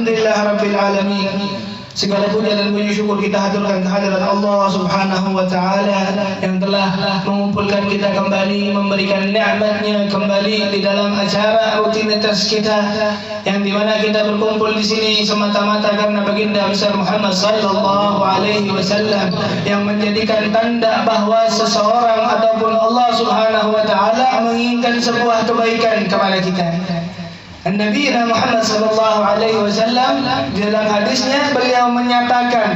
Alhamdulillahirabbil alamin. Segala puja dan puji syukur kita haturkan kehadirat Allah Subhanahu wa taala yang telah mengumpulkan kita kembali, memberikan nikmat-Nya kembali di dalam acara rutinitas kita yang dimana kita berkumpul di sini semata-mata karena baginda besar Muhammad sallallahu alaihi wasallam yang menjadikan tanda bahwa seseorang ataupun Allah Subhanahu wa taala menginginkan sebuah kebaikan kepada kita. Nabi Muhammad sallallahu alaihi wasallam di dalam hadisnya beliau menyatakan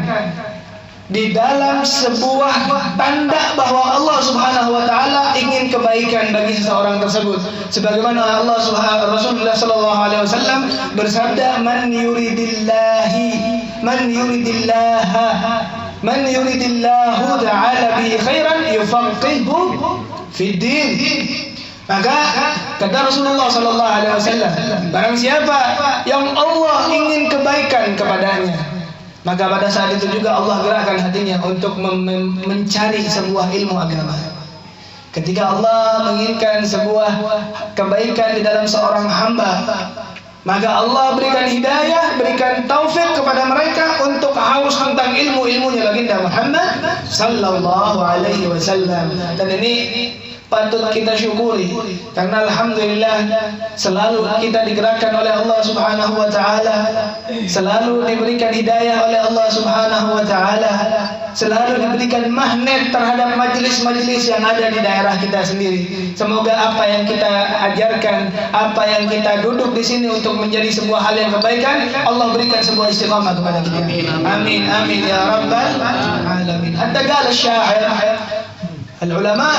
di dalam sebuah tanda bahwa Allah Subhanahu wa taala ingin kebaikan bagi seseorang tersebut, sebagaimana Rasulullah sallallahu alaihi wasallam bersabda, man yuridillahu ta'ala bihi khairan yufaqihu fid din. Maka kata Rasulullah sallallahu alaihi wasallam, barang siapa yang Allah ingin kebaikan kepadanya, maka pada saat itu juga Allah gerakkan hatinya untuk mencari sebuah ilmu agama. Ketika Allah menginginkan sebuah kebaikan di dalam seorang hamba, maka Allah berikan hidayah, berikan taufik kepada mereka untuk haus tentang ilmu-ilmunya baginda Muhammad sallallahu alaihi wasallam. Dan ini patut kita syukuri karena alhamdulillah selalu kita digerakkan oleh Allah Subhanahu wa taala, selalu diberikan hidayah oleh Allah Subhanahu wa taala, selalu diberikan magnet terhadap majelis-majelis yang ada di daerah kita sendiri. Semoga apa yang kita ajarkan, apa yang kita duduk di sini untuk menjadi sebuah hal yang kebaikan, Allah berikan sebuah istiqamah kepada kita. Amin amin ya rabbal alamin. Hatta qala asy-sya'ir al-ulama,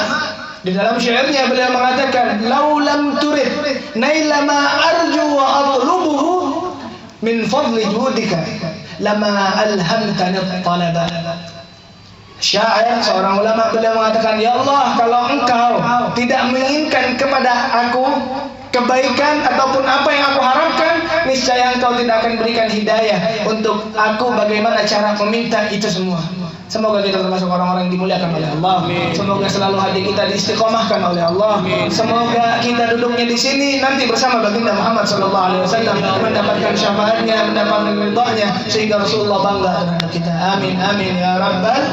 di dalam syairnya beliau mengatakan, "Lau lam turid naila ma arju wa atlubuhu min fadli judika lama alhamtani at-talaba." Syair, seorang ulama, beliau mengatakan, "Ya Allah, kalau Engkau tidak menginginkan kepada aku kebaikan ataupun apa yang aku harapkan, niscaya Engkau tidak akan berikan hidayah untuk aku bagaimana cara meminta itu semua." Semoga kita termasuk orang-orang yang dimuliakan oleh Allah. Semoga selalu hati kita diistiqomahkan oleh Allah. Semoga kita duduknya di sini nanti bersama baginda Muhammad sallallahu alaihi wasallam, mendapatkan syafaatnya, mendapatkan ridha-Nya, sehingga Rasulullah bangga terhadap kita. Amin amin ya rabbal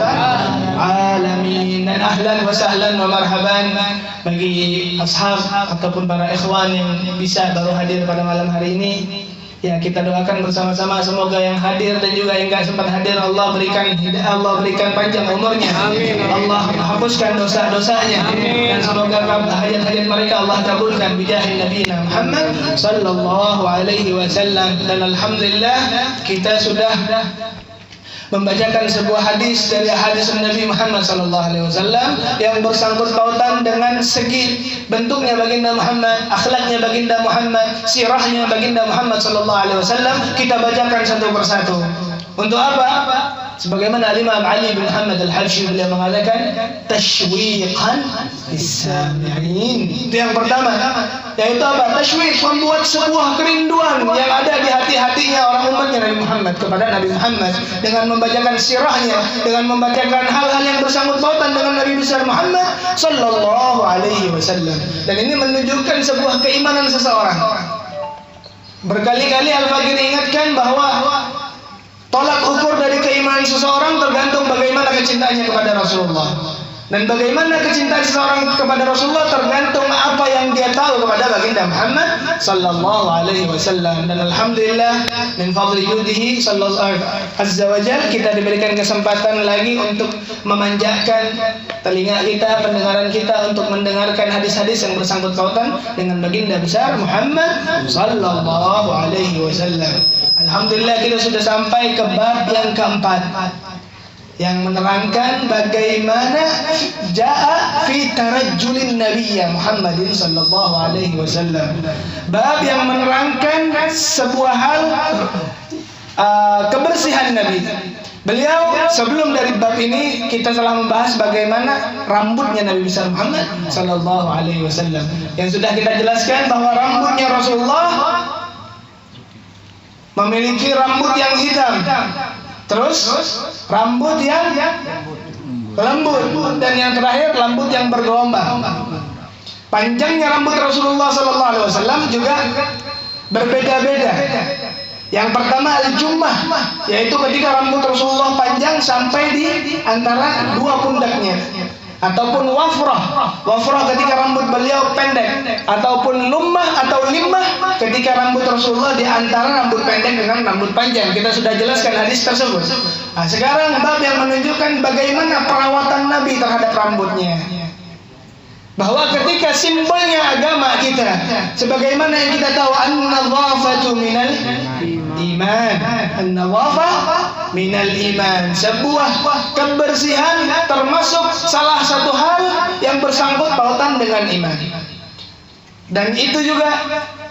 alamin. Dan ahlan wa sahlan wa marhaban bagi ashab ataupun para ikhwan yang bisa baru hadir pada malam hari ini. Ya, kita doakan bersama-sama semoga yang hadir dan juga yang enggak sempat hadir Allah berikan hidayah, Allah berikan panjang umurnya. Amin. Allah hapuskan dosa-dosanya. Amin. Dan semoga hajat-hajat mereka Allah kabulkan bijahi Nabi Muhammad sallallahu alaihi wasallam. Dan alhamdulillah kita sudah membacakan sebuah hadis dari hadis Nabi Muhammad sallallahu alaihi wasallam yang bersangkut pautan dengan segi bentuknya baginda Muhammad, akhlaknya baginda Muhammad, sirahnya baginda Muhammad sallallahu alaihi wasallam. Kita bacakan satu persatu. Untuk apa? Sebagaimana Imam Ali bin Muhammad Al-Habsyi beliau mengatakan, tashwiqan lis-sami'in. Itu yang pertama. Yaitu apa? Tashwiq, membuat sebuah kerinduan yang ada di hati-hatinya orang umatnya Nabi Muhammad kepada Nabi Muhammad dengan membacakan sirahnya, dengan membacakan hal-hal yang bersangkut pautan dengan Nabi besar Muhammad sallallahu alaihi wasallam. Dan ini menunjukkan sebuah keimanan seseorang. Berkali-kali Al-Fakir ingatkan bahwa tolak ukur dari keimanan seseorang tergantung bagaimana kecintaannya kepada Rasulullah. Dan bagaimana kecintaan seseorang kepada Rasulullah tergantung apa yang dia tahu kepada baginda Muhammad sallallahu alaihi wasallam. Dan alhamdulillah min fadli yudihi sallallahu azza wa jalla kita diberikan kesempatan lagi untuk memanjakan telinga kita, pendengaran kita untuk mendengarkan hadis-hadis yang bersangkut pautan dengan baginda besar Muhammad sallallahu alaihi wasallam. Alhamdulillah kita sudah sampai ke bab yang keempat yang menerangkan bagaimana jaa fi tarajjulin nabiyya Muhammadin sallallahu alaihi wasallam. Bab yang menerangkan sebuah hal kebersihan Nabi. Beliau sebelum dari bab ini kita telah membahas bagaimana rambutnya Nabi besar Muhammad sallallahu alaihi wasallam. Yang sudah kita jelaskan bahwa rambutnya Rasulullah memiliki rambut yang hitam, terus rambut yang lembut, dan yang terakhir rambut yang bergelombang. Panjangnya rambut Rasulullah sallallahu alaihi wasallam juga berbeda-beda. Yang pertama al-jummah, yaitu ketika rambut Rasulullah panjang sampai di antara dua pundaknya. Ataupun wafrah ketika rambut beliau pendek. Ataupun lummah atau limmah ketika rambut Rasulullah di antara rambut pendek dengan rambut panjang. Kita sudah jelaskan hadis tersebut. Nah, sekarang bab yang menunjukkan bagaimana perawatan Nabi terhadap rambutnya. Bahwa ketika simbolnya agama kita, sebagaimana yang kita tahu, an-nadhafatu minal iman, an-nadhafah minal iman, sebuah kebersihan termasuk salah satu hal yang bersangkut pautan dengan iman. Dan itu juga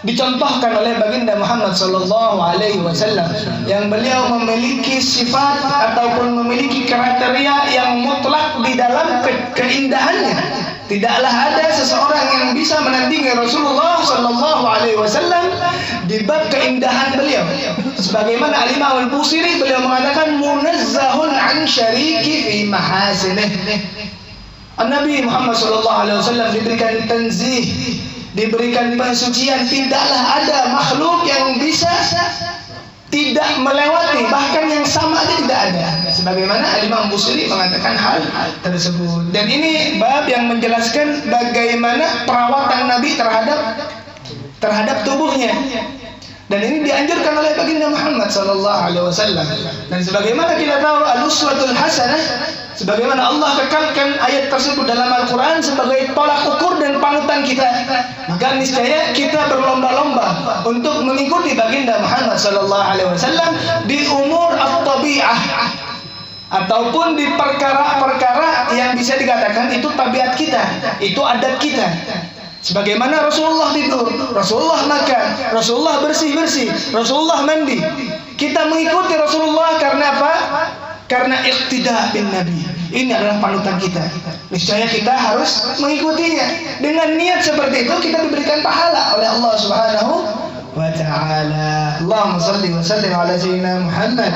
dicontohkan oleh baginda Muhammad sallallahu alaihi wasallam yang beliau memiliki sifat ataupun memiliki kriteria yang mutlak di dalam keindahannya. Tidaklah ada seseorang yang bisa menandingi Rasulullah sallallahu alaihi wasallam di bab keindahan beliau. Sebagaimana Al-Imam Al-Busiri beliau mengatakan munazzahun an syariki fi mahasinih. Nabi Muhammad sallallahu alaihi wasallam diberikan tanzih, diberikan pensucian. Tidaklah ada makhluk yang bisa tidak melewati, bahkan yang sama aja tidak ada. Sebagaimana Al-Imam Busiri mengatakan hal tersebut. Dan ini bab yang menjelaskan bagaimana perawatan Nabi terhadap tubuhnya. Dan ini dianjurkan oleh baginda Muhammad sallallahu alaihi wasallam. Dan sebagaimana kita tahu al-uswatul hasanah, sebagaimana Allah kekalkan ayat tersebut dalam Al-Quran sebagai tolak ukur dan panutan kita, maka niscaya kita berlomba-lomba untuk mengikuti baginda Muhammad sallallahu alaihi wasallam di umur at-tabi'ah, ataupun di perkara-perkara yang bisa dikatakan itu tabiat kita, itu adat kita. Sebagaimana Rasulullah tidur, Rasulullah makan, Rasulullah bersih-bersih, Rasulullah mandi. Kita mengikuti Rasulullah karena apa? Karena iqtida bin Nabi. Ini adalah panutan kita. Niscaya kita harus mengikutinya. Dengan niat seperti itu kita diberikan pahala oleh Allah Subhanahu wa taala. Allahumma shalli wa sallim ala sayyidina Muhammad.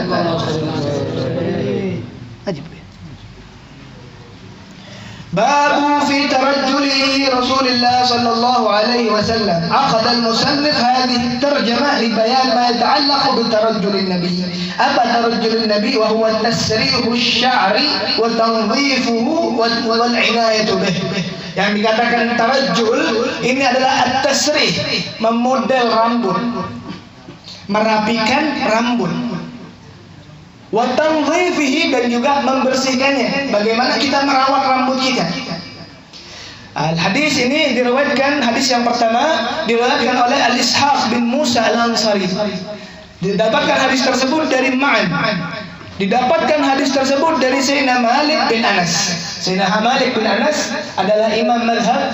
باب في ترجل رسول الله صلى الله عليه وسلم. أخذ المصنف هذه الترجمة لبيان ما يتعلق بترجل النبي. أما ترجل النبي وهو تسريح الشعر وتنظيفه والعناية به. Yang dikatakan tarajjul ini adalah at-tasrih, memodel rambut, merapikan rambut. Wa tanzifihi, dan juga membersihkannya. Bagaimana kita merawat rambut kita? Al-hadis ini diriwayatkan, hadis yang pertama diriwayatkan oleh Al-Ishaq bin Musa Al-Ansari. Didapatkan hadis tersebut dari Ma'an. Didapatkan hadis tersebut dari Sayyidina Malik bin Anas. Sayyidina Malik bin Anas adalah imam mazhab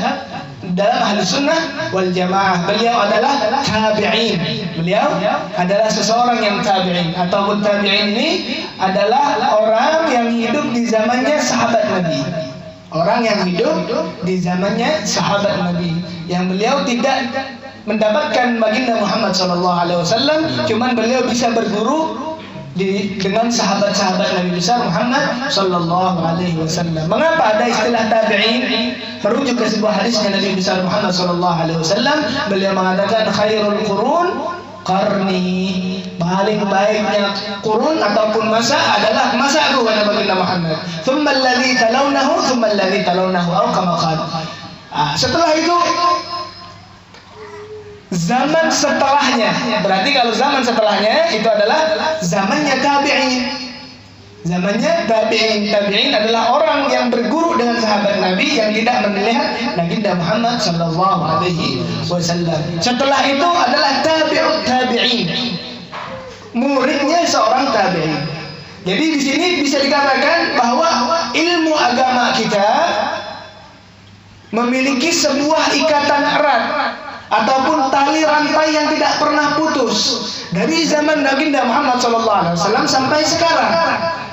dalam ahli sunnah wal jamaah. Beliau adalah tabi'in. Beliau adalah seseorang yang tabi'in. Ataupun tabi'in ini adalah orang yang hidup di zamannya sahabat Nabi. Orang yang hidup di zamannya sahabat Nabi. Yang beliau tidak mendapatkan baginda Muhammad SAW, cuman beliau bisa berguru dengan sahabat-sahabat Nabi besar Muhammad sallallahu alaihi wasallam. Mengapa ada istilah tabi'in? Merujuk ke sebuah hadis Nabi besar Muhammad sallallahu alaihi wasallam, beliau mengatakan khairul qurun qarni. Paling baiknya qurun ataupun masa adalah masaku, kata baginda Muhammad. Tsumma alladzi talawnahu, tsumma alladzi talawnahu, atau kama qala. Setelah itu zaman setelahnya. Berarti kalau zaman setelahnya itu adalah zamannya tabi'in. Zamannya tabi'in. Tabi'in adalah orang yang berguru dengan sahabat Nabi yang tidak melihat baginda Muhammad sallallahu alaihi wasallam. Setelah itu adalah tabi'ut tabi'in. Muridnya seorang tabi'in. Jadi di sini bisa dikatakan bahwa ilmu agama kita memiliki sebuah ikatan erat ataupun tali rantai yang tidak pernah putus dari zaman baginda Muhammad SAW sampai sekarang.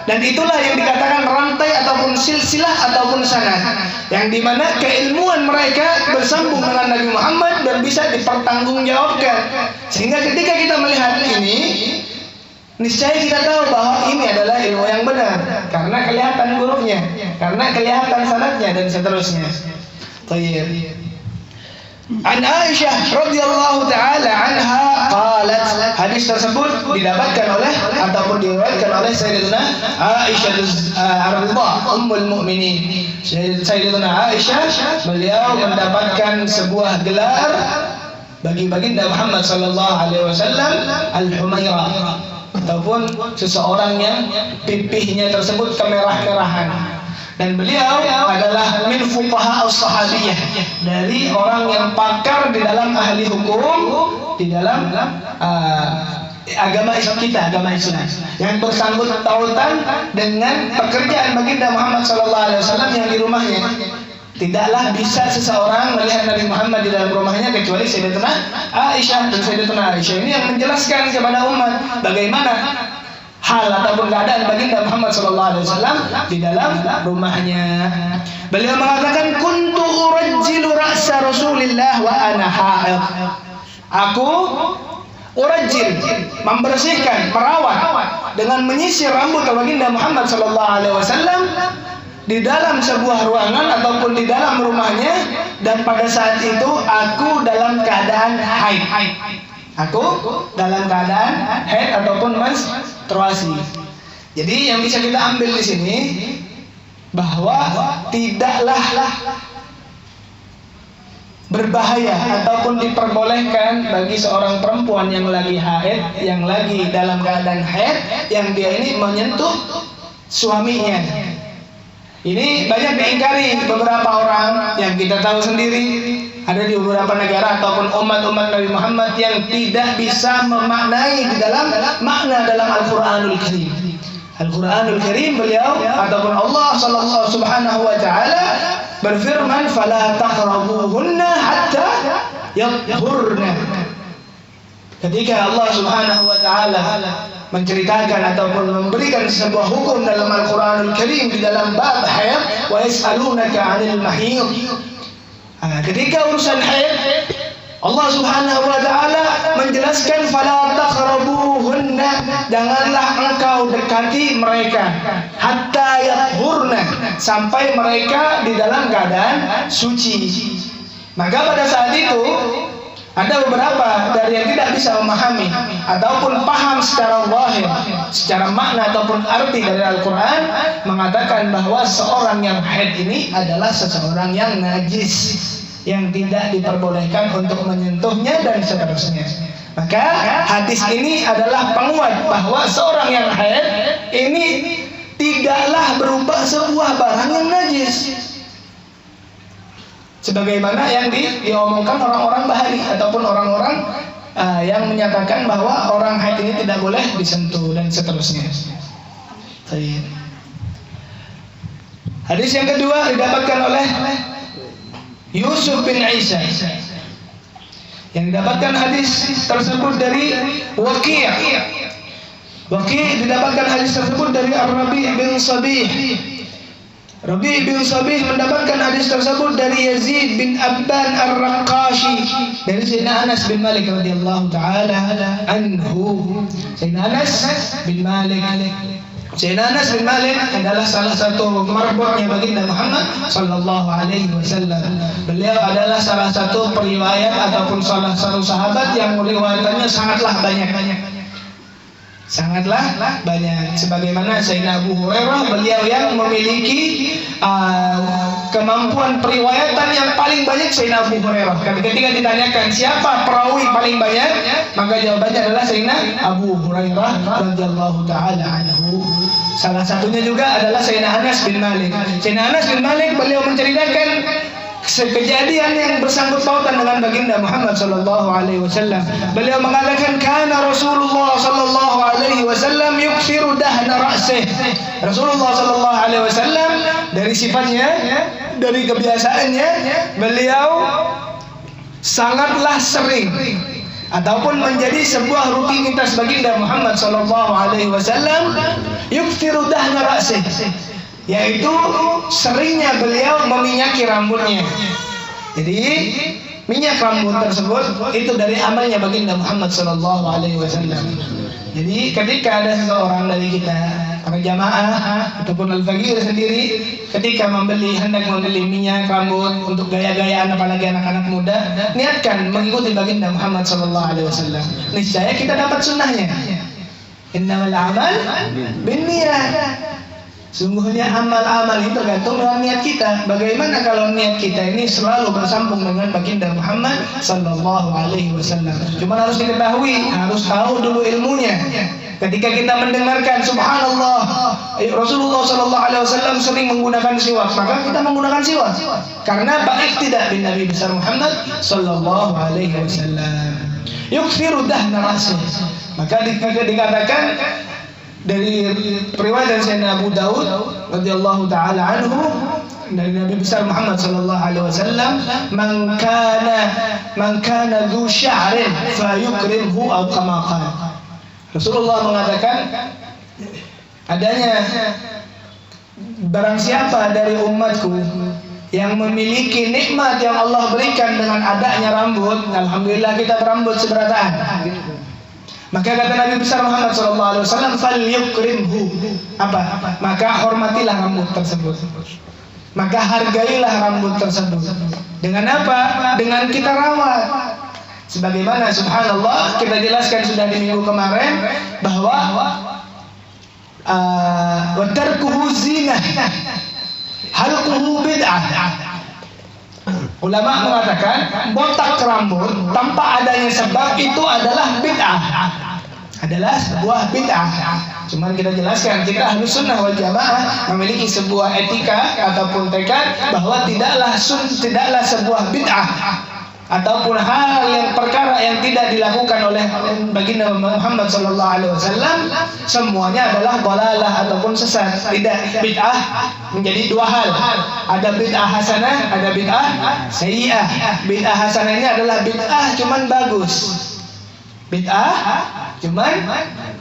Dan itulah yang dikatakan rantai ataupun silsilah ataupun sanad, yang dimana keilmuan mereka bersambung dengan Nabi Muhammad dan bisa dipertanggungjawabkan. Sehingga ketika kita melihat ini, niscaya kita tahu bahwa ini adalah ilmu yang benar karena kelihatan gurunya, karena kelihatan sanadnya dan seterusnya. Baik. An Aisyah radhiyallahu taala anha qalat, hadis tersebut didapatkan oleh ataupun diriwayatkan oleh Sayyidatuna Aisyah ar-Ridha ummul mukminin. Sayyidatuna Aisyah beliau mendapatkan sebuah gelar bagi baginda Muhammad sallallahu alaihi wasallam al-Humairah, ataupun seseorang yang pipihnya tersebut kemerah-merahan. Dan beliau adalah min fuqaha as-sahabiyah, dari orang yang pakar di dalam ahli hukum di dalam agama kita, agama Islam, yang bersangkut tautan dengan pekerjaan baginda Muhammad SAW yang di rumahnya. Tidaklah bisa seseorang melihat Nabi Muhammad di dalam rumahnya kecuali Sayyidatuna Aisyah. Dan Sayyidatuna Aisyah ini yang menjelaskan kepada umat bagaimana hal ataupun keadaan baginda Muhammad SAW di dalam rumahnya. Beliau mengatakan, kuntu urajjilu ra'sa Rasulillah wa ana haid. Aku urajjil, membersihkan, merawat dengan menyisir rambut baginda Muhammad SAW di dalam sebuah ruangan ataupun di dalam rumahnya, dan pada saat itu aku dalam keadaan haid. Aku dalam keadaan haid ataupun menstruasi. Jadi yang bisa kita ambil di sini bahwa tidaklah berbahaya ataupun diperbolehkan bagi seorang perempuan yang lagi haid, yang lagi dalam keadaan haid, yang dia ini menyentuh suaminya. Ini banyak diingkari beberapa orang yang kita tahu sendiri. Ada di beberapa negara ataupun umat-umat Nabi Muhammad yang tidak bisa memaknai di dalam makna dalam Al-Quranul Karim. Al-Quranul Karim beliau ataupun Allah Subhanahu wa ta'ala berfirman, fala taqrabuhunna hatta yatahurna. Ketika Allah Subhanahu wa ta'ala menceritakan ataupun memberikan sebuah hukum dalam Al-Quranul Karim di dalam bab haid, wa yas'alunaka 'anil mahid. Ketika urusan haid, Allah Subhanahu wa ta'ala menjelaskan fala taqrabuhunna, janganlah engkau dekati mereka, hatta yathurna, sampai mereka di dalam keadaan suci. Maka pada saat itu ada beberapa dari yang tidak bisa memahami ataupun paham secara zahir, secara makna ataupun arti dari Al-Quran, mengatakan bahwa seorang yang haid ini adalah seseorang yang najis, yang tidak diperbolehkan untuk menyentuhnya dan seterusnya. Maka hadis ini adalah penguat bahwa seorang yang haid ini tidaklah berupa sebuah barang yang najis, sebagaimana yang diomongkan orang-orang bahari ataupun orang-orang yang menyatakan bahwa orang haid ini tidak boleh disentuh dan seterusnya. Hadis yang kedua didapatkan oleh Yusuf bin Isa, yang didapatkan hadis tersebut dari Waqi'. Waqi' didapatkan hadis tersebut dari Ar-Rabi' bin Sabih. Rabi' bin Sabih mendapatkan hadis tersebut dari Yazid bin Abban Ar-Raqashi, dari Sayyidina Anas bin Malik radhiyallahu taala anhu. Sayyidina Anas bin Malik, Sayyidina Anas bin Malik adalah salah satu marbutnya baginda Muhammad sallallahu alaihi wasallam. Beliau adalah salah satu periwayat ataupun salah satu sahabat yang riwayatannya sangatlah banyak. Sebagaimana Sayyidina Abu Hurairah, beliau yang memiliki kemampuan periwayatan yang paling banyak Sayyidina Abu Hurairah. Ketika ditanyakan siapa perawi paling banyak, maka jawabannya adalah Sayyidina Abu Hurairah radhiyallahu taala anhu. Salah satunya juga adalah Sayyidina Anas bin Malik. Sayyidina Anas bin Malik beliau menceritakan kejadian yang bersangkut pautan dengan baginda Muhammad sallallahu alaihi wasallam. Beliau mengatakan, kana Rasulullah sallallahu alaihi wasallam yukthiru dahna ra'sih. Rasulullah sallallahu alaihi wasallam dari sifatnya, dari kebiasaannya, beliau sangatlah sering ataupun menjadi sebuah rutinitas baginda Muhammad sallallahu alaihi wasallam yukthiru dahna ra'sih, yaitu seringnya beliau meminyaki rambutnya. Jadi minyak rambut tersebut itu dari amalnya baginda Muhammad sallallahu alaihi wasallam. Jadi ketika ada seseorang dari kita, para jamaah ataupun al-faqir sendiri, ketika hendak membeli minyak rambut untuk gaya-gayaan apalagi anak-anak muda, niatkan mengikuti baginda Muhammad sallallahu alaihi wasallam. Niscaya kita dapat sunnahnya. Innamal a'mal binniyat. Sungguhnya amal-amal ini tergantung dengan niat kita. Bagaimana kalau niat kita ini selalu bersambung dengan baginda Muhammad sallallahu alaihi wasallam. Cuma harus diketahui, harus tahu dulu ilmunya. Ketika kita mendengarkan subhanallah, Rasulullah sallallahu alaihi wasallam sering menggunakan siwak, maka kita menggunakan siwak. Karena baik tidak bin Nabi besar Muhammad sallallahu alaihi wasallam. Yukthiru dahna rasih. Maka dikatakan dari riwayat Sayyidina Abu Daud radhiyallahu taala anhu dari Nabi besar Muhammad sallallahu alaihi wasallam, man kana dzu sya'rin fayukrimhu aw kama qala. Rasulullah mengatakan adanya barang siapa dari umatku yang memiliki nikmat yang Allah berikan dengan adanya rambut, alhamdulillah kita berambut seberataan. Maka kata Nabi besar Muhammad SAW, falyukrimhu. Apa? Maka hormatilah rambut tersebut. Maka hargailah rambut tersebut. Dengan apa? Dengan kita rawat. Sebagaimana subhanallah kita jelaskan sudah di minggu kemarin bahwa wa tarkuhu zinah, halquhu bid'ah. Ulama mengatakan botak rambut tanpa adanya sebab itu adalah bid'ah, adalah sebuah bid'ah. Cuman kita jelaskan, kita Ahlus Sunnah wal Jamaah memiliki sebuah etika ataupun tekad bahwa tidaklah sebuah bid'ah ataupun hal yang perkara yang tidak dilakukan oleh baginda Muhammad sallallahu alaihi wasallam semuanya adalah dhalalah ataupun sesat. Tidak, bid'ah menjadi dua hal. Ada bid'ah hasanah, ada bid'ah sayyi'ah. Bid'ah hasanah ini adalah bid'ah cuman bagus. Bid'ah cuman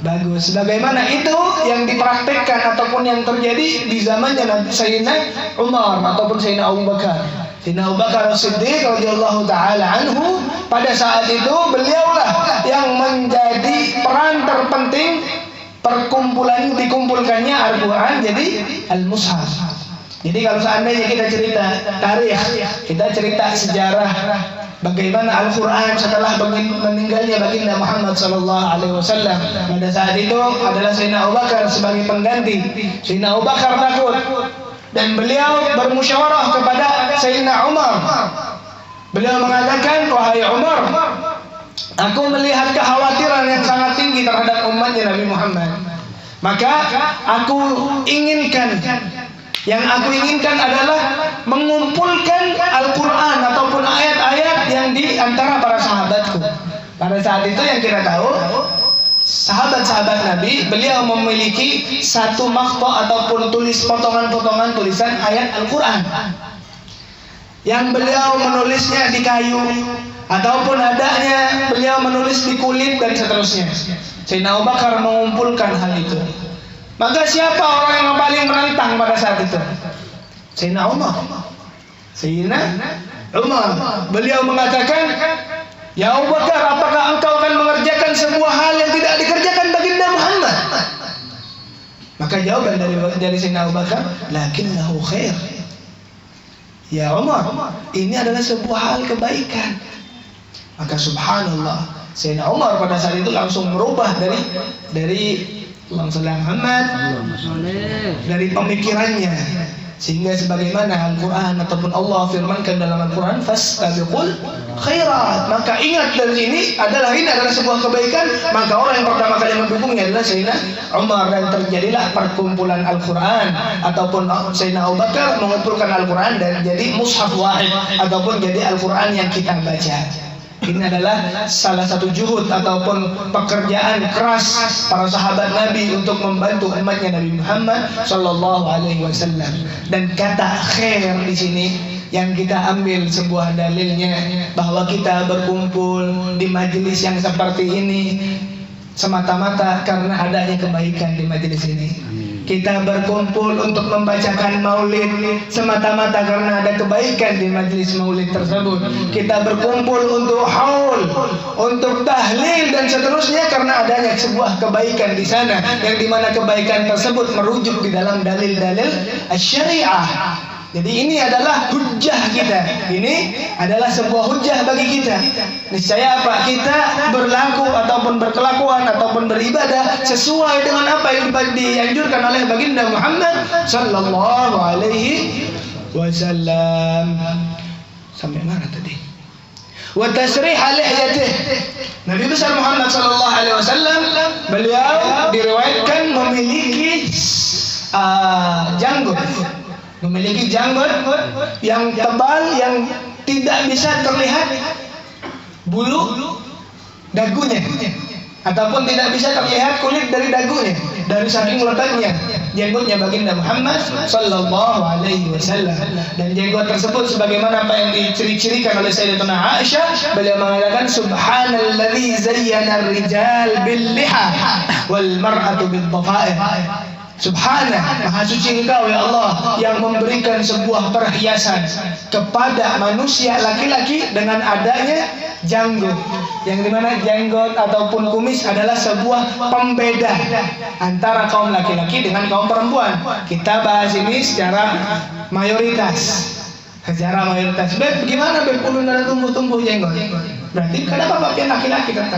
bagus. Bagaimana itu yang dipraktikkan ataupun yang terjadi di zamannya Sayyidina Umar ataupun Sayyidina Abu Bakar. Sayyidina Abu Bakar As-Siddiq radhiyallahu taala anhu, pada saat itu beliaulah yang menjadi peran terpenting dikumpulkannya Al-Quran jadi Al-Mushaf. Jadi kalau seandainya kita cerita tarikh, kita cerita sejarah bagaimana Al-Quran setelah meninggalnya baginda Muhammad sallallahu alaihi wasallam, pada saat itu adalah Sayyidina Abu Bakar sebagai pengganti. Sayyidina Abu Bakar takut dan beliau bermusyawarah kepada Sayyidina Umar. Beliau mengatakan, wahai Umar, aku melihat kekhawatiran yang sangat tinggi terhadap umatnya Nabi Muhammad. Maka yang aku inginkan adalah mengumpulkan Al-Quran ataupun ayat-ayat yang di antara para sahabatku. Pada saat itu yang kita tahu, sahabat-sahabat Nabi, beliau memiliki satu makta ataupun potongan-potongan tulisan ayat Al-Quran yang beliau menulisnya di kayu ataupun adanya beliau menulis di kulit dan seterusnya. Sayyidina Abu Bakar mengumpulkan hal itu. Maka siapa orang yang paling menentang pada saat itu? Sayyidina Umar. Beliau mengatakan, ya Abu Bakar, apakah engkau akan mengerjakan sebuah hal yang tidak dikerjakan baginda Muhammad? Maka jawaban dari Sayyidina Abu Bakar, lakinnahu khair. Ya Umar, ini adalah sebuah hal kebaikan. Maka subhanallah, Sayyidina Umar pada saat itu langsung merubah dari Muhammad dari pemikirannya, sehingga sebagaimana Al-Quran ataupun Allah firmankan dalam Al-Quran, fastabiqul khairat. Maka ingat dari ini adalah sebuah kebaikan. Maka orang yang pertama kali mendukungnya adalah Sayyidina Umar, dan terjadilah perkumpulan Al-Quran ataupun Sayyidina Abu Bakar mengumpulkan Al-Quran dan jadi mushaf wahid ataupun jadi Al-Quran yang kita baca. Ini adalah salah satu juhud ataupun pekerjaan keras para sahabat Nabi untuk membantu umatnya Nabi Muhammad sallallahu alaihi wasallam. Dan kata khair di sini yang kita ambil sebuah dalilnya bahwa kita berkumpul di majelis yang seperti ini semata-mata karena adanya kebaikan di majelis ini. Kita berkumpul untuk membacakan maulid semata-mata karena ada kebaikan di majelis maulid tersebut. Kita berkumpul untuk haul, untuk tahlil dan seterusnya karena adanya sebuah kebaikan di sana, yang dimana kebaikan tersebut merujuk di dalam dalil-dalil syariah. Jadi ini adalah hujjah kita. Ini adalah sebuah hujjah bagi kita. Niscaya apa? Kita berlaku ataupun berkelakuan ataupun beribadah sesuai dengan apa yang dianjurkan oleh baginda Muhammad sallallahu alaihi wasallam. Sampai mana tadi? Wa tasrih lihyatih. Nabi besar Muhammad sallallahu alaihi wasallam, beliau diriwayatkan memiliki janggut. Memiliki janggut yang tebal, yang tidak bisa terlihat bulu dagunya, ataupun tidak bisa terlihat kulit dari dagunya, dari saking lebatnya jenggotnya baginda Muhammad sallallahu alaihi wasallam. Dan jenggot tersebut sebagaimana apa yang diciri-cirikan oleh Sayyidatuna Aisyah, beliau mengatakan subhanalladzi zayyana ar-rijal bil liha wal mar'atu bid dhafa'ir. Subhanallah, maha suci Engkau ya Allah yang memberikan sebuah perhiasan kepada manusia laki-laki dengan adanya janggut, yang dimana janggut ataupun kumis adalah sebuah pembeda antara kaum laki-laki dengan kaum perempuan. Kita bahas ini secara mayoritas. Secara mayoritas. Beb, gimana Beb ulun ada tumbuh-tumbuh jenggot? Berarti kenapa pakai laki-laki kata?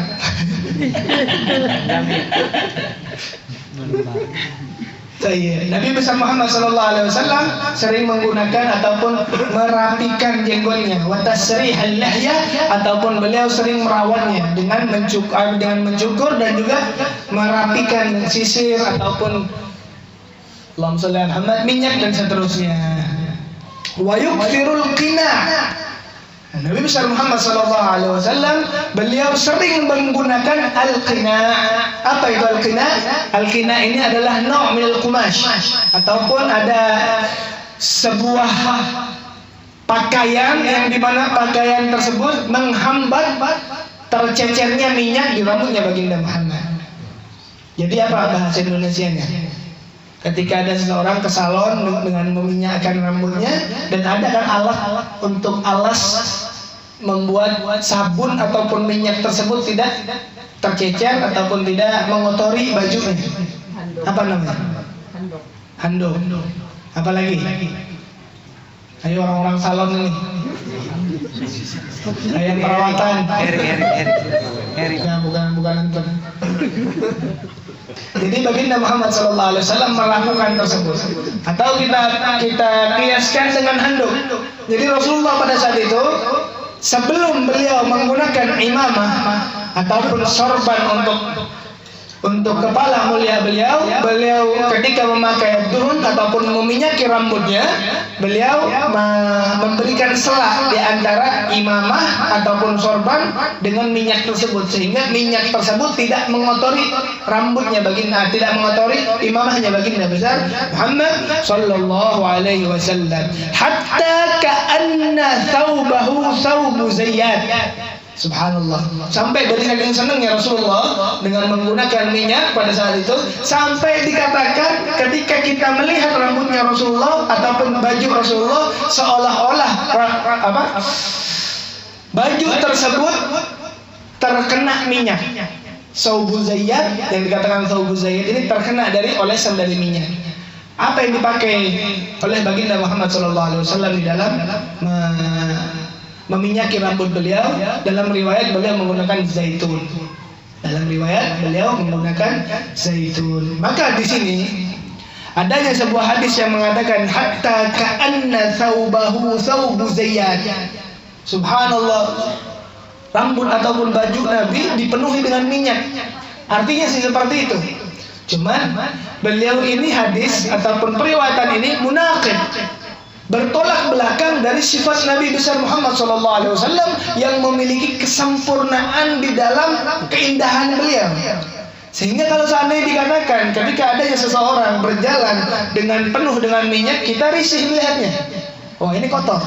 Nabi besar Muhammad sallallahu alaihi wasallam sering menggunakan ataupun merapikan jenggotnya, wa tasrihal lihya, ataupun beliau sering merawatnya dengan mencukur dan juga merapikan sisir ataupun Allahumma shalli ala Muhammad, minyak dan seterusnya. Wa yukthirul qina. Nabi besar Muhammad sallallahu alaihi wasallam beliau sering menggunakan al-qina. Apa itu al-qina? Al-qina ini adalah naw' min al-qumash, ataupun ada sebuah pakaian yang dimana pakaian tersebut menghambat tercecernya minyak di rambutnya baginda Muhammad. Jadi apa bahasa Indonesianya? Ketika ada seseorang ke salon dengan meminyakkan rambutnya, dan ada kan alat untuk alas membuat sabun ataupun minyak tersebut tidak tercecer ataupun tidak mengotori bajunya. Apa namanya? Handuk. Apa lagi? Ayo orang-orang salon ini. Kayak perawatan. Eri. Bukan antum. Jadi baginda Muhammad sallallahu alaihi wasallam melakukan tersebut. Atau kita kiaskan dengan handuk. Jadi Rasulullah pada saat itu sebelum beliau menggunakan imamah ataupun sorban untuk kepala mulia beliau ketika memakai duhun ataupun meminyaki rambutnya, beliau memberikan selah di antara imamah ataupun sorban dengan minyak tersebut, sehingga minyak tersebut tidak mengotori rambutnya baginda, tidak mengotori imamahnya baginda besar Muhammad sallallahu alaihi wasallam, hatta ka'anna thawbahu thawbu zayyat. Subhanallah, sampai dari saking senangnya Rasulullah dengan menggunakan minyak pada saat itu, sampai dikatakan ketika kita melihat rambutnya Rasulullah ataupun baju Rasulullah seolah-olah baju tersebut terkena minyak. Thawbu zayyat, yang dikatakan thawbu zayyat ini terkena dari olesan dari minyak. Apa yang dipakai oleh baginda Muhammad SAW di dalam meminyaki rambut beliau? Dalam riwayat beliau menggunakan zaitun. Maka di sini adanya sebuah hadis yang mengatakan hatta ka'anna thawbahu thawbu zayyat. Subhanallah, rambut ataupun baju Nabi dipenuhi dengan minyak. Artinya sih seperti itu. Cuman beliau ini hadis ataupun periwayatan ini munaqid, bertolak belakang dari sifat Nabi besar Muhammad SAW yang memiliki kesempurnaan di dalam keindahan beliau. Sehingga kalau seandainya dikatakan ketika adanya seseorang berjalan dengan penuh dengan minyak, kita risih melihatnya. Oh, ini kotor.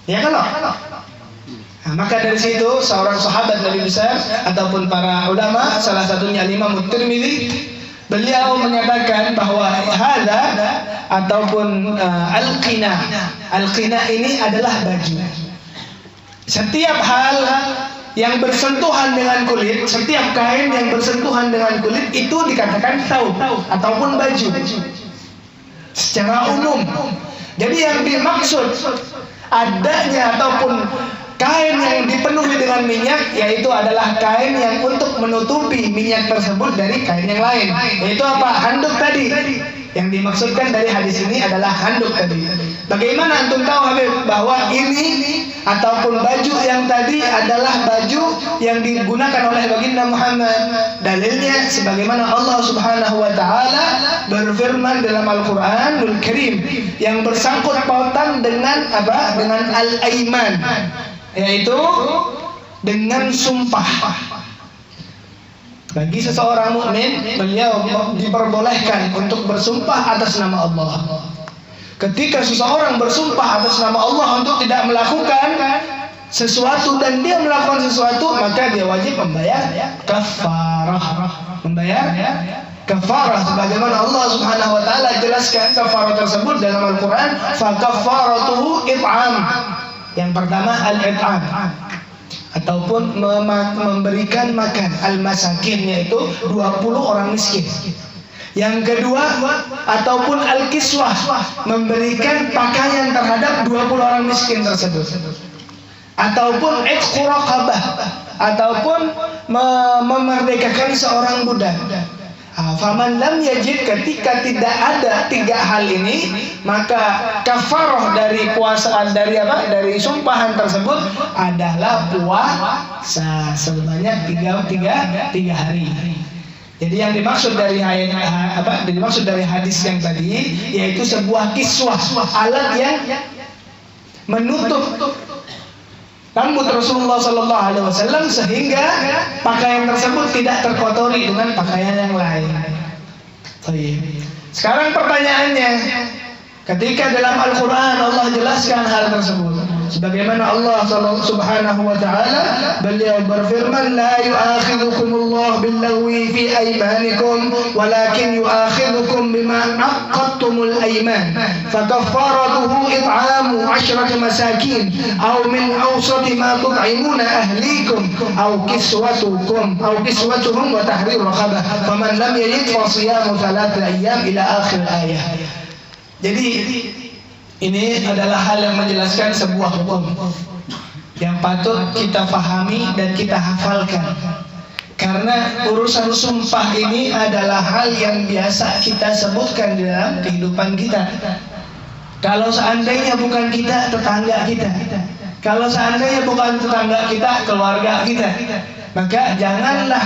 Ya kalau. Nah, maka dari situ seorang sahabat Nabi besar ataupun para ulama, salah satunya Imam Tirmidzi Beliau menyatakan bahwa hadza ataupun al-qina. Al-qina ini adalah baju. Setiap hal yang bersentuhan dengan kulit, setiap kain yang bersentuhan dengan kulit itu dikatakan thawb ataupun baju secara umum. Jadi yang dimaksud adanya ataupun kain yang dipenuhi dengan minyak, yaitu adalah kain yang untuk menutupi minyak tersebut dari kain yang lain. Yaitu apa? Handuk tadi. Yang dimaksudkan dari hadis ini adalah handuk tadi. Bagaimana antum tahu Habib bahwa ini ataupun baju yang tadi adalah baju yang digunakan oleh baginda Muhammad? Dalilnya sebagaimana Allah Subhanahu wa taala berfirman dalam Al-Qur'anul Karim yang bersangkut pautan dengan apa? Dengan al-aiman, yaitu dengan sumpah. Bagi seseorang mukmin, beliau diperbolehkan untuk bersumpah atas nama Allah. Ketika seseorang bersumpah atas nama Allah untuk tidak melakukan sesuatu dan dia melakukan sesuatu, maka dia wajib membayar kafarah. Membayar kafarah sebagaimana Allah Subhanahu wa taala jelaskan kafarah tersebut dalam Al-Qur'an, fa kafaratuhu it'am. Yang pertama al-it'am, ataupun memberikan makan al-masakin, yaitu 20 orang miskin. Yang kedua ataupun al-kiswah, memberikan pakaian terhadap 20 orang miskin tersebut. Ataupun itqu raqabah, ataupun memerdekakan seorang budak. Faman lam yajid, ketika tidak ada tiga hal ini, maka kafarah dari puasa dari sumpahan tersebut adalah puasa sebanyak tiga hari. Jadi yang dimaksud dari hadis yang tadi yaitu sebuah kiswah, alat yang menutup rambut Rasulullah Sallallahu Alaihi Wasallam sehingga pakaian tersebut tidak terkotori dengan pakaian yang lain. Sekarang pertanyaannya, ketika dalam Al-Quran Allah jelaskan hal tersebut, sebagaimana Allah Subhanahu wa taala beliau berfirman, la yu'akhidhukumullahu billaghwi fi aymanikum walakin yu'akhidhukum bima aqadtumul ayman fakaffaratuhu it'amu 'ashrati masakin aw min awsati ma tut'imuna ahlikum aw kiswatuhum wa tahrir raqabah faman lam yajid fa siyamu 3 ayyam ila akhir ayah. Jadi ini adalah hal yang menjelaskan sebuah hukum yang patut kita fahami dan kita hafalkan. Karena urusan sumpah ini adalah hal yang biasa kita sebutkan di dalam kehidupan kita. Kalau seandainya bukan kita, tetangga kita. Kalau seandainya bukan tetangga kita, keluarga kita. Maka janganlah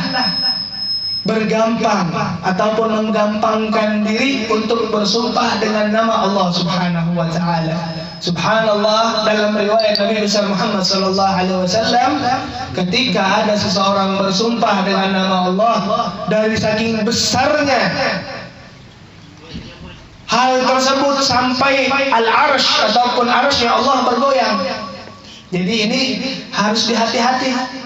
bergampang ataupun menggampangkan diri untuk bersumpah dengan nama Allah Subhanahu wa taala. Subhanallah, dalam riwayat Nabi besar Muhammad sallallahu alaihi wasallam, ketika ada seseorang bersumpah dengan nama Allah, dari saking besarnya hal tersebut sampai al-arsh ataupun arshnya Allah bergoyang. Jadi ini harus dihati-hati.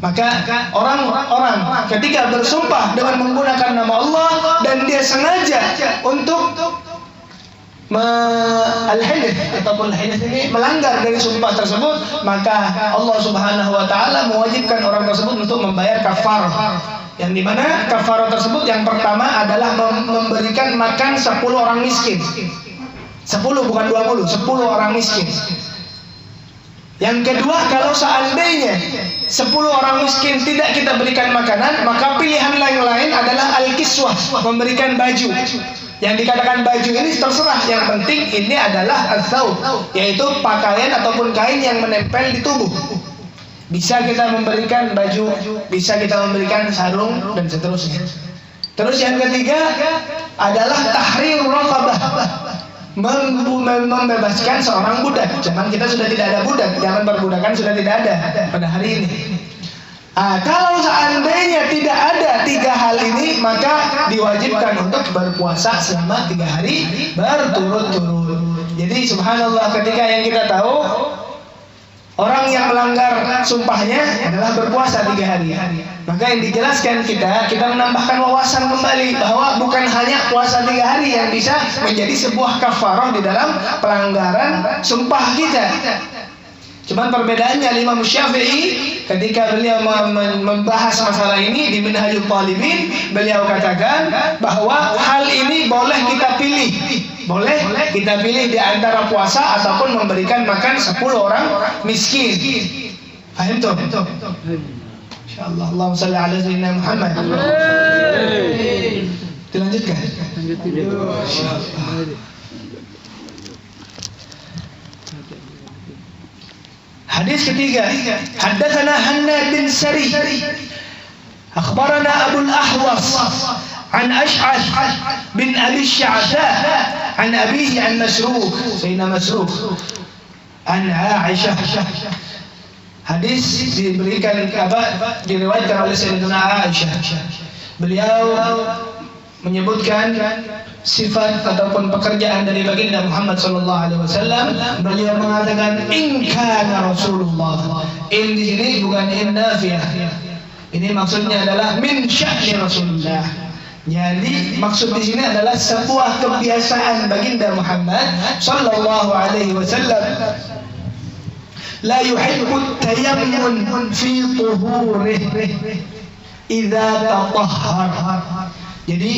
Maka orang-orang ketika bersumpah dengan menggunakan nama Allah dan dia sengaja untuk al-hilf ataupun al-hilf ini melanggar dari sumpah tersebut, maka Allah Subhanahu wa taala mewajibkan orang tersebut untuk membayar kafarah. Yang dimana kafarah tersebut yang pertama adalah memberikan makan 10 orang miskin. 10 bukan 20, 10 orang miskin. Yang kedua, kalau seandainya 10 orang miskin tidak kita berikan makanan, maka pilihan lain adalah al-kiswah, memberikan baju. Yang dikatakan baju ini terserah, yang penting ini adalah al-thawb, yaitu pakaian ataupun kain yang menempel di tubuh. Bisa kita memberikan baju, bisa kita memberikan sarung dan seterusnya. Terus yang ketiga adalah tahrir raqabah, membebaskan seorang budak. Zaman kita sudah tidak ada budak, zaman perbudakan sudah tidak ada pada hari ini. Kalau seandainya tidak ada 3 hal ini, maka diwajibkan untuk berpuasa selama 3 hari berturut-turut. Jadi subhanallah, ketika yang kita tahu Orang yang melanggar sumpahnya adalah berpuasa 3 hari. Maka yang dijelaskan kita menambahkan wawasan kembali bahwa bukan hanya puasa 3 hari yang bisa menjadi sebuah kafarah di dalam pelanggaran sumpah kita. Cuman perbedaannya Imam Syafi'i ketika beliau membahas masalah ini di Minhajul Talibin, beliau katakan bahwa hal ini boleh kita pilih. Boleh kita pilih di antara puasa ataupun memberikan makan 10 orang miskin. Faham tuh? Insyaallah. Allahumma shalli ala sayyidina Muhammad. Dilanjutkan. Hadis ketiga, haddatsana Hannad bin Sari, akhbarana Abu al-Ahwas an Ash'ath bin Abi Sya'tha an abihi an Masruq, Sayyidina Masruq an Aisyah. Hadis diberikan diriwayatkan oleh Sayyidina Aisyah. Beliau menyebutkan sifat ataupun pekerjaan dari baginda Muhammad sallallahu alaihi wasallam. Beliau mengatakan in kana Rasulullah. In di sini bukan in nafiyah. Ini maksudnya adalah min sya'ni Rasulullah. Jadi maksud di sini adalah sebuah kebiasaan baginda Muhammad sallallahu alaihi wasallam. La yuhibbu tayammun fi tuhurihi idza tatahhar. Jadi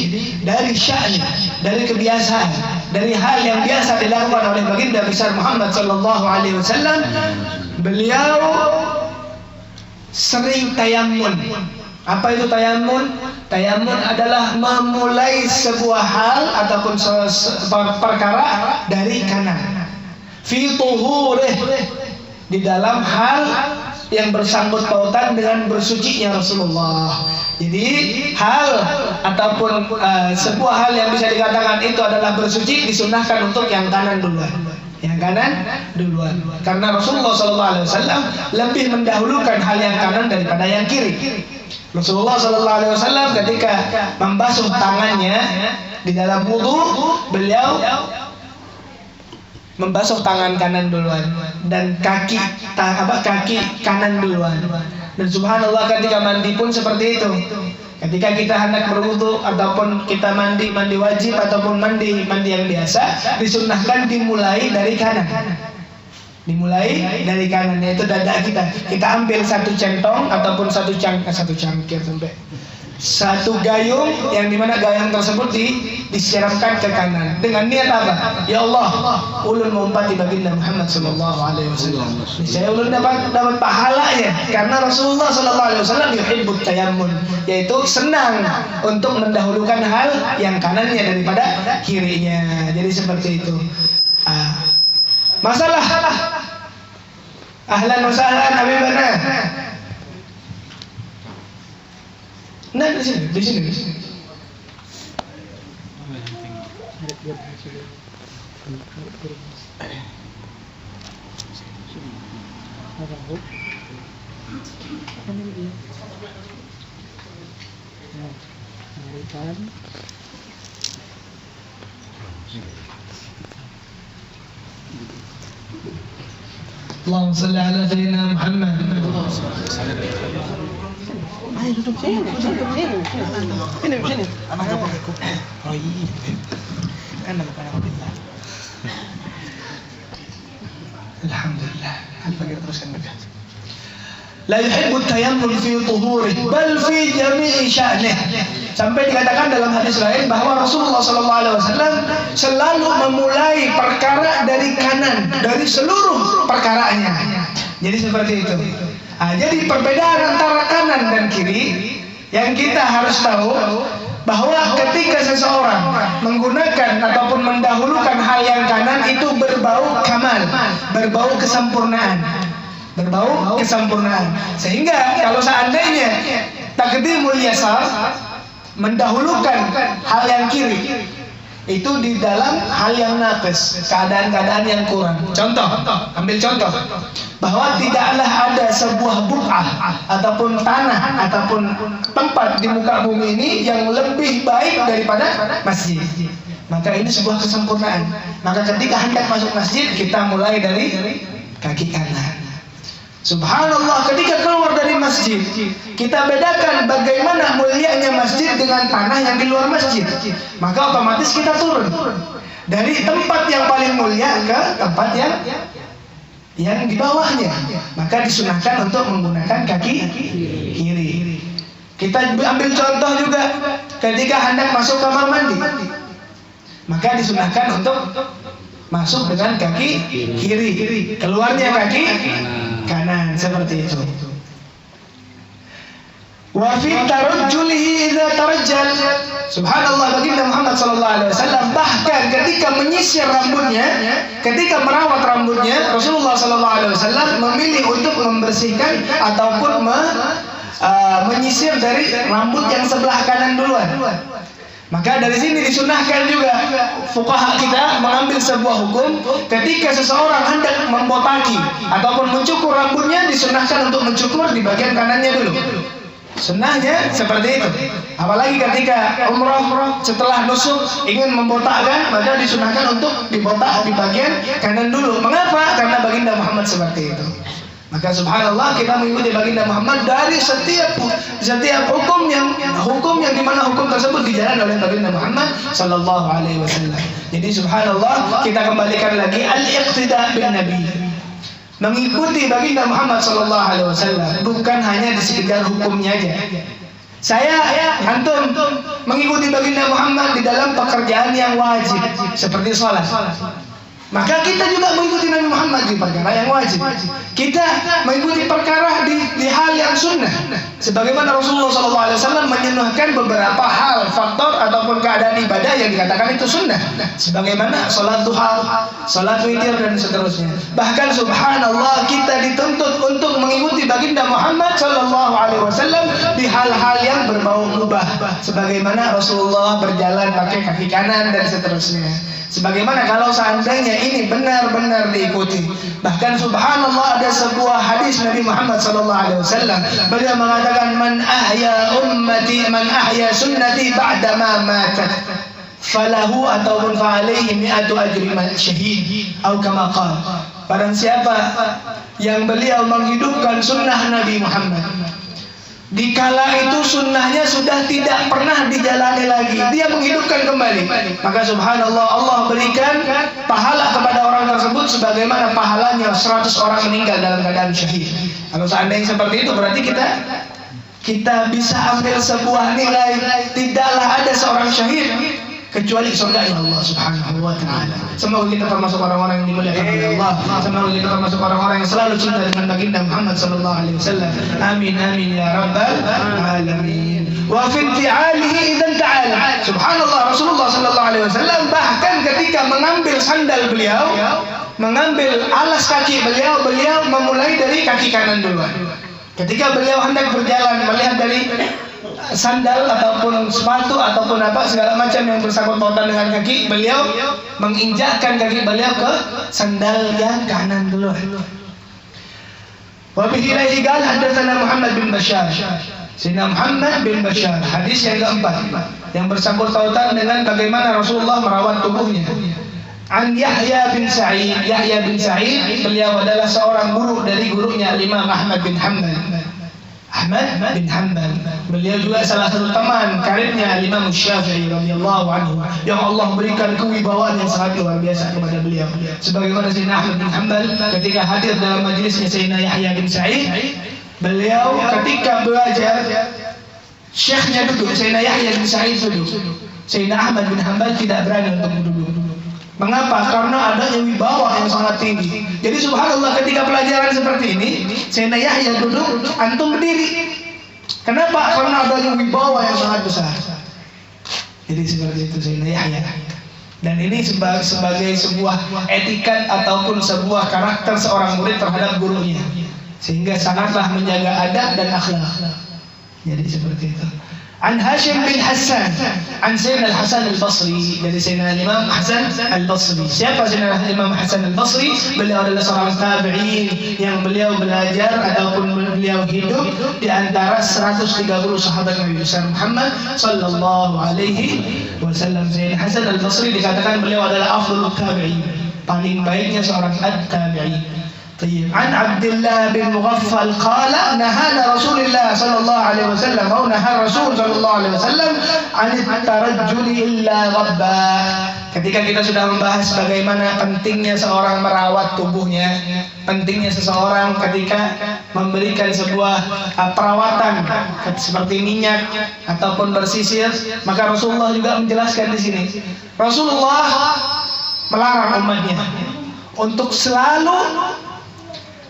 dari sya'ni, dari kebiasaan, dari hal yang biasa dilakukan oleh baginda besar Muhammad sallallahu alaihi wasallam, beliau sering tayammun. Apa itu tayammun? Tayammun adalah memulai sebuah hal ataupun perkara dari kanan. Fi tuhurih, di dalam hal yang bersangkut pautan dengan bersucinya Rasulullah. Jadi hal ataupun sebuah hal yang bisa dikatakan itu adalah bersuci disunahkan untuk yang kanan duluan. Yang kanan duluan. Karena Rasulullah SAW lebih mendahulukan hal yang kanan daripada yang kiri. Rasulullah SAW ketika membasuh tangannya di dalam wudu, beliau membasuh tangan kanan duluan dan kaki kanan duluan. Dan subhanallah ketika mandi pun seperti itu. Ketika kita hendak berwudu ataupun kita mandi wajib ataupun mandi yang biasa, disunnahkan dimulai dari kanan. Dimulai dari kanan, yaitu dada kita. Kita ambil satu centong ataupun satu cangkir sampai satu gayung, yang dimana gayung tersebut disiramkan ke kanan dengan niat apa? Ya Allah, ulun mengumpati baginda Muhammad sallallahu alaihi wasallam. Saya ulun dapat pahalanya karena Rasulullah sallallahu alaihi wasallam yuhibbut tayammun, yaitu senang untuk mendahulukan hal yang kanannya daripada kirinya. Jadi seperti itu. Masalah ahlan wa sahlan Habibana. Nah, di sini. Allahumma salli ala sayyidina Muhammad. Ayo duduk sini. Sini. Anak aku. Oh iya. Kan bukan aku kita. Alhamdulillah. Al-Fajr teruskan baca. La yuhibbu tayammum fi tuhurihi bal fi jami'i sya'nihi. Sampai dikatakan dalam hadis lain bahwa Rasulullah SAW selalu memulai perkara dari kanan, dari seluruh perkaranya. Jadi seperti itu. Jadi perbedaan antara kanan dan kiri yang kita harus tahu bahwa ketika seseorang menggunakan ataupun mendahulukan hal yang kanan itu berbau kamal, berbau kesempurnaan. Berbau kesempurnaan. Sehingga kalau seandainya taqdimul yasar, mendahulukan hal yang kiri, itu di dalam hal yang naqis, keadaan-keadaan yang kurang. Ambil contoh bahwa tidaklah ada sebuah buq'ah ataupun tanah ataupun tempat di muka bumi ini yang lebih baik daripada masjid. Maka ini sebuah kesempurnaan. Maka ketika hendak masuk masjid, kita mulai dari kaki kanan. Subhanallah, ketika keluar dari masjid, kita bedakan bagaimana mulianya masjid dengan tanah yang di luar masjid. Maka otomatis kita turun dari tempat yang paling mulia ke tempat yang di bawahnya. Maka disunahkan untuk menggunakan kaki kiri. Kita ambil contoh juga ketika hendak masuk kamar mandi, maka disunahkan untuk masuk dengan kaki kiri, keluarnya kaki kanan, seperti itu. Wa fi tarajjulihi idza tarajjal. Subhanallah, baginda Muhammad sallallahu alaihi wasallam bahkan ketika menyisir rambutnya, ketika merawat rambutnya, Rasulullah sallallahu alaihi wasallam memilih untuk membersihkan ataupun menyisir dari rambut yang sebelah kanan duluan. Maka dari sini disunahkan juga fuqaha kita mengambil sebuah hukum ketika seseorang hendak membotaki ataupun mencukur rambutnya, disunahkan untuk mencukur di bagian kanannya dulu. Sunnahnya seperti itu. Apalagi ketika umrah setelah nusuk ingin membotakkan, maka disunahkan untuk dibotak di bagian kanan dulu. Mengapa? Karena baginda Muhammad seperti itu. Maka subhanallah, kita mengikuti baginda Muhammad dari setiap hukum yang dimana hukum tersebut dijalankan oleh baginda Muhammad sallallahu alaihi wasallam. Jadi subhanallah, kita kembalikan lagi al-iqtida bin nabi. Mengikuti baginda Muhammad sallallahu alaihi wasallam bukan hanya di sekedar hukumnya aja. Antum mengikuti baginda Muhammad di dalam pekerjaan yang wajib seperti sholat. Maka kita juga mengikuti Nabi Muhammad di perkara yang wajib. Kita mengikuti perkara di hal yang sunnah. Sebagaimana Rasulullah SAW menyunnahkan beberapa hal, faktor ataupun keadaan ibadah yang dikatakan itu sunnah. Sebagaimana sholat duha, sholat witir dan seterusnya. Bahkan subhanallah, kita dituntut untuk mengikuti baginda Muhammad SAW di hal-hal yang berbau mubah. Sebagaimana Rasulullah berjalan pakai kaki kanan dan seterusnya. Sebagaimana kalau seandainya ini benar-benar diikuti. Bahkan subhanallah, ada sebuah hadis Nabi Muhammad SAW. Beliau mengatakan, man ahya sunnati ba'da ma matat falahu ataupun fa'alaihi mi'atu ajri syahid atau kama qala. Barang siapa yang beliau menghidupkan sunnah Nabi Muhammad dikala itu sunnahnya sudah tidak pernah dijalani lagi, dia menghidupkan kembali, maka subhanallah, Allah berikan pahala kepada orang tersebut sebagaimana pahalanya 100 orang meninggal dalam keadaan syahid. Kalau seandainya seperti itu, berarti kita bisa ambil sebuah nilai, tidaklah ada seorang syahid kecuali surganya Allah subhanahu wa ta'ala. Semoga kita termasuk orang-orang yang dimuliakan oleh Allah. Semoga kita termasuk orang-orang yang selalu cinta dengan baginda Muhammad sallallahu alaihi wasallam. Amin amin ya rabbal alamin. Wa fi fi'alihi idzan ta'ala. Subhanallah, Rasulullah sallallahu alaihi wasallam bahkan ketika mengambil sandal beliau, mengambil alas kaki beliau memulai dari kaki kanan duluan. Ketika beliau hendak berjalan, melihat dari sandal ataupun sepatu ataupun apa segala macam yang bersangkut pautan dengan kaki, beliau menginjakkan kaki beliau ke sandal yang kanan dulu. Wa bihi ilaihi qala hadatsana Muhammad bin Bashar. Sayyidina Muhammad bin Bashar, hadis yang keempat yang bersangkut pautan dengan bagaimana Rasulullah merawat tubuhnya. An Yahya bin Sa'id. Yahya bin Sa'id, beliau adalah seorang guru dari gurunya Imam Ahmad bin Hanbal. Beliau juga salah satu teman karibnya Imam Syafi'i radhiyallahu anhu, yang Allah berikan kewibawaan yang sangat luar biasa kepada beliau. Sebagaimana Sayyidina Ahmad bin Hanbal ketika hadir dalam majelisnya Sayyidina Yahya bin Sa'id, beliau ketika belajar, syekhnya duduk, Sayyidina Yahya bin Sa'id duduk, Sayyidina Ahmad bin Hanbal tidak berani untuk duduk. Mengapa? Karena adanya wibawa yang sangat tinggi. Jadi subhanallah, ketika pelajaran seperti ini, Sayyidina Yahya duduk, antum berdiri. Kenapa? Karena adanya wibawa yang sangat besar. Jadi seperti itu Sayyidina Yahya. Dan ini sebagai sebuah etikat ataupun sebuah karakter seorang murid terhadap gurunya, sehingga sangatlah menjaga adab dan akhlak. Jadi seperti itu. An Hashim bin Hassan, an Sayyidina Al-Hasan Al-Basri, dari Sayyidina Imam Hasan Al-Basri. Siapa Sayyidina Imam Hasan Al-Basri? Beliau adalah seorang tabi'in yang beliau belajar ataupun beliau hidup di antara 130 sahabat Nabi besar Muhammad sallallahu alaihi wasallam. Sayyidina Hasan Al-Basri dikatakan beliau adalah afdhalul tabi'in, paling baiknya seorang at-tabi'in. طيب عن عبد الله بن مغفل قال نهانا رسول الله صلى الله عليه وسلم أو نهى الرسول صلى الله عليه وسلم عن الترجل إلا غبا. Ketika kita sudah membahas bagaimana pentingnya seorang merawat tubuhnya, pentingnya seseorang ketika memberikan sebuah perawatan seperti minyak ataupun bersisir, maka Rasulullah juga menjelaskan di sini. Rasulullah melarang umatnya untuk selalu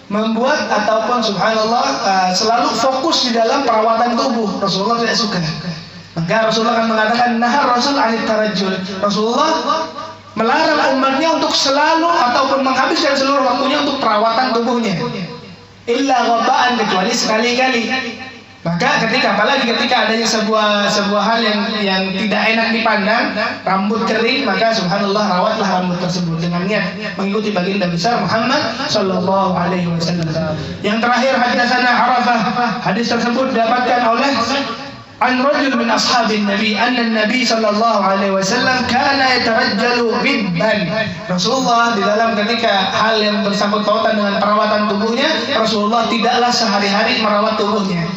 membuat ataupun subhanallah selalu fokus di dalam perawatan tubuh. Rasulullah tidak suka. Maka Rasulullah akan mengatakan nahar Rasul anit tarajjul. Rasulullah melarang umatnya untuk selalu ataupun menghabiskan seluruh waktunya untuk perawatan tubuhnya. Illa ghabaan, kecuali sekali-kali. Maka apalagi ketika adanya sebuah hal yang tidak enak dipandang, rambut kering, maka subhanallah rawatlah rambut tersebut dengan niat mengikuti baginda besar Muhammad sallallahu alaihi wasallam. Yang terakhir hadatsana Arafah. Hadis tersebut didapatkan oleh an rajul min ashabin nabi anna nabi sallallahu alaihi wasallam kana yatarajjalu ribban. Rasulullah di dalam ketika hal yang bersangkut pautan dengan perawatan tubuhnya, Rasulullah tidaklah sehari-hari merawat tubuhnya.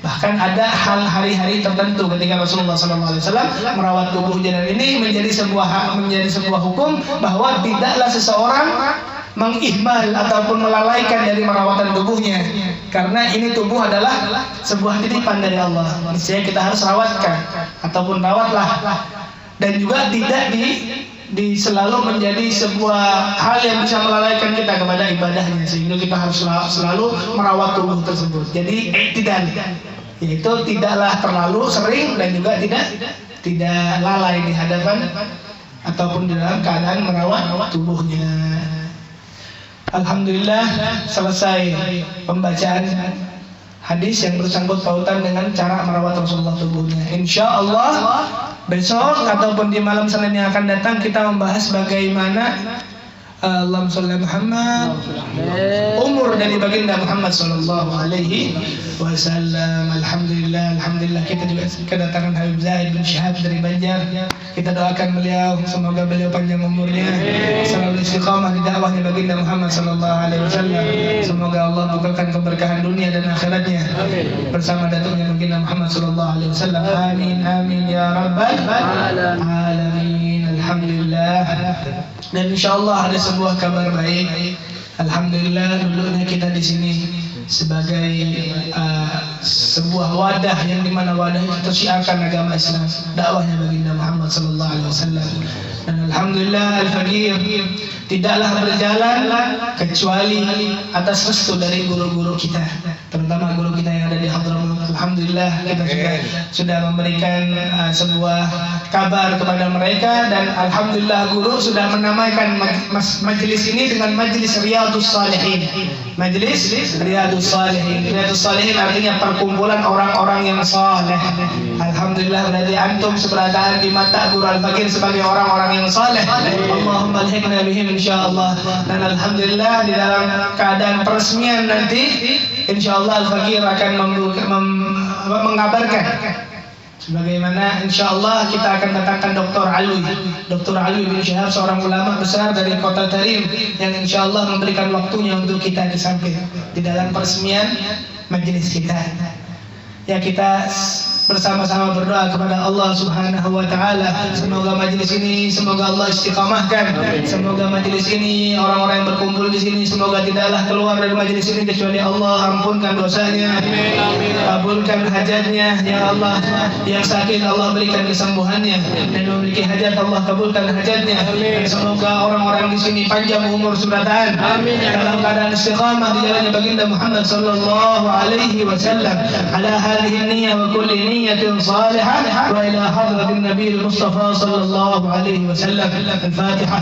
Bahkan ada hal hari-hari tertentu ketika Rasulullah sallallahu alaihi wasallam merawat tubuhnya, dan ini menjadi sebuah hukum bahwa tidaklah seseorang mengihmal ataupun melalaikan dari merawatan tubuhnya, karena ini tubuh adalah sebuah titipan dari Allah. Mestinya kita harus rawatkan ataupun rawatlah, dan juga tidak selalu menjadi sebuah hal yang bisa melalaikan kita kepada ibadahnya, sehingga kita harus selalu merawat tubuh tersebut. Jadi i'tidal, yaitu tidaklah terlalu sering dan juga tidak lalai di hadapan ataupun di dalam keadaan merawat tubuhnya. Alhamdulillah selesai pembacaan hadis yang bersangkut pautan dengan cara merawat Rasulullah tubuhnya. Insya Allah besok ataupun di malam Senin yang akan datang kita membahas bagaimana Allahumma sholli Muhammad umur dari baginda Muhammad sallallahu alaihi wasallam. Alhamdulillah kita juga kedatangan Habib Zaid bin Syihab dari Banjar. Kita doakan beliau, semoga beliau panjang umurnya, selalu istiqamah di dakwahnya baginda Muhammad sallallahu alaihi wasallam. Semoga Allah bukakan keberkahan dunia dan akhiratnya bersama datangnya baginda Muhammad sallallahu alaihi wasallam. Amin amin ya rabbal alamin. Alhamdulillah. Dan insyaallah ada sebuah kabar baik. Alhamdulillah dulunya kita di sini sebagai sebuah wadah yang dimana wadah itu tersiarkan agama Islam, dakwahnya baginda Muhammad sallallahu alaihi wasallam. Dan alhamdulillah Al-Faqir tidaklah berjalan kecuali atas restu dari guru-guru kita, terutama guru kita yang ada di Hadramaut. Alhamdulillah kita sudah memberikan sebuah kabar kepada mereka, dan alhamdulillah guru sudah menamakan majelis ini dengan majelis Riyadhus Shalihin. Majelis Riyadhus Shalihin. Riyadhus Shalihin artinya perkumpulan orang-orang yang saleh. Alhamdulillah berarti antum seberatan di mata guru Al-Faqir sebagai orang-orang yang saleh. Allahumma alhiqna bihim insyaallah. Dan alhamdulillah di dalam keadaan peresmian nanti insyaallah Al-Faqir akan mengabarkan sebagaimana insyaallah kita akan datangkan Dr. Alwi bin Syihab, seorang ulama besar dari kota Tarim, yang insyaallah memberikan waktunya untuk kita di samping di dalam peresmian majelis kita. Ya, kita bersama-sama berdoa kepada Allah Subhanahu wa taala, semoga majelis ini semoga Allah istiqamahkan. Semoga majelis ini orang-orang yang berkumpul di sini semoga tidaklah keluar dari majelis ini kecuali Allah ampunkan dosanya. Amin. Kabulkan hajatnya ya Allah. Yang sakit Allah berikan kesembuhannya, dan memiliki hajat Allah kabulkan hajatnya. Amin. Semoga orang-orang di sini panjang umur seberatan. Amin. Dalam keadaan istiqamah di jalannya baginda Muhammad sallallahu alaihi wasallam. Ala hadhihi niyyah wa kulli نية صالحة وإلى حضرة النبي المصطفى صلى الله عليه وسلم. الفاتحة.